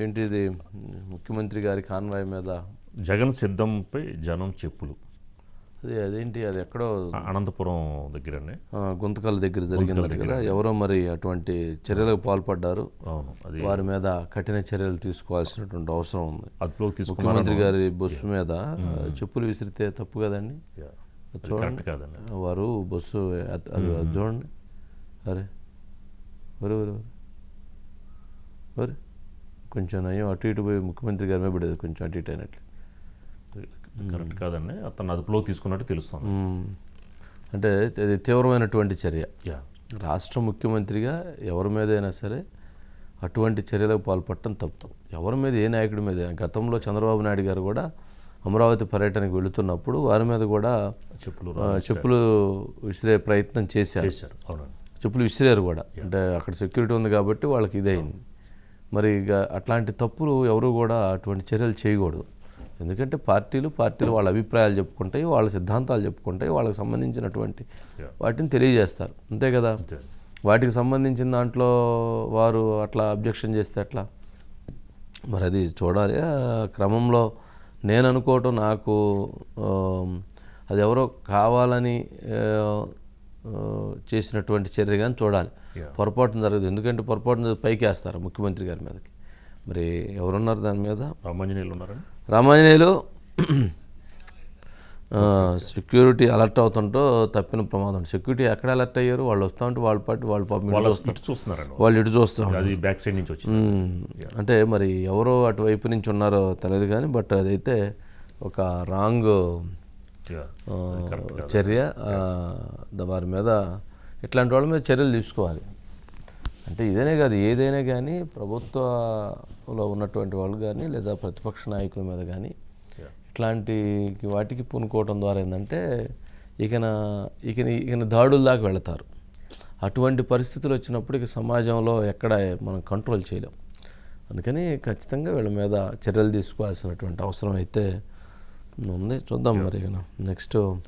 ఏంటిది ముఖ్యమంత్రి గారి కాన్వాయ్ మీద జగన్ సిద్ధంపై జనం చెప్పులు. అదేంటి అది ఎక్కడో అనంతపురం దగ్గరనే గుంతకల్ దగ్గర జరిగింది కదా. ఎవరో మరి అటువంటి చర్యలకు పాల్పడ్డారు. అవును, అది వారి మీద కఠిన చర్యలు తీసుకోవాల్సినటువంటి అవసరం ఉంది. అదుపులోకి తీసుకున్నారు. ముఖ్యమంత్రి గారి బస్సు మీద చెప్పులు విసిరితే తప్పు కదండి. చూడండి కాదండి, వారు బస్సు అది చూడండి. అరే ఒరే ఒరే ఒరే కొంచెం నయం అటు ఇటు పోయి ముఖ్యమంత్రి గారి మీద పడేది, కొంచెం అటు ఇటు అయినట్లు. కరెక్ట్ కాదండి, అతను అదుపులో తీసుకున్నట్టు తెలుస్తుంది. అంటే అది తీవ్రమైనటువంటి చర్య. యా, రాష్ట్ర ముఖ్యమంత్రిగా ఎవరి మీదైనా సరే అటువంటి చర్యలకు పాల్పడటం తప్పు. ఎవరి మీద, ఏ నాయకుడి మీద. గతంలో చంద్రబాబు నాయుడు గారు కూడా అమరావతి పర్యటనకు వెళుతున్నప్పుడు వారి మీద కూడా చెప్పులు విసిరే ప్రయత్నం చేశారు. చెప్పులు విసిరారు కూడా. అంటే అక్కడ సెక్యూరిటీ ఉంది కాబట్టి వాళ్ళకి ఇదైంది. మరి ఇక అట్లాంటి తప్పులు ఎవరు కూడా అటువంటి చర్యలు చేయకూడదు. ఎందుకంటే పార్టీలు వాళ్ళ అభిప్రాయాలు చెప్పుకుంటాయి, వాళ్ళ సిద్ధాంతాలు చెప్పుకుంటాయి, వాళ్ళకి సంబంధించినటువంటి వాటిని తెలియజేస్తారు, అంతే కదా. వాటికి సంబంధించిన దాంట్లో వారు అట్లా అబ్జెక్షన్ చేస్తే ఎట్లా మరి, అది చూడాలి. క్రమంలో నేను అనుకోవటం, నాకు అది ఎవరో కావాలని చేసినటువంటి చర్య కానీ చూడాలి. పొరపాటున జరగదు. ఎందుకంటే పొరపాటున పైకి వేస్తారు ముఖ్యమంత్రి గారి మీదకి. మరి ఎవరున్నారు దాని మీద? రామాంజనేయులు సెక్యూరిటీ అలర్ట్ అవుతుంటో తప్పిన ప్రమాదం. సెక్యూరిటీ ఎక్కడ అలర్ట్ అయ్యారు? వాళ్ళు వస్తూ ఉంటే వాళ్ళ పాటు వాళ్ళు ఇటు చూస్తాం. అంటే మరి ఎవరో అటువైపు నుంచి ఉన్నారో తెలియదు కానీ, బట్ అదైతే ఒక రాంగ్ చర్య. వారి మీద, ఇట్లాంటి వాళ్ళ మీద చర్యలు తీసుకోవాలి. అంటే ఇదేనే కాదు, ఏదైనా కానీ ప్రభుత్వంలో ఉన్నటువంటి వాళ్ళు కానీ లేదా ప్రతిపక్ష నాయకుల మీద కానీ ఇట్లాంటి వాటికి పూనుకోవటం ద్వారా ఏంటంటే ఇక దాడుల దాకా వెళతారు. అటువంటి పరిస్థితులు వచ్చినప్పుడు ఇక సమాజంలో ఎక్కడ మనం కంట్రోల్ చేయలేం. అందుకని ఖచ్చితంగా వీళ్ళ మీద చర్యలు తీసుకోవాల్సినటువంటి అవసరం అయితే ఉంది. చూద్దాం మరి నెక్స్ట్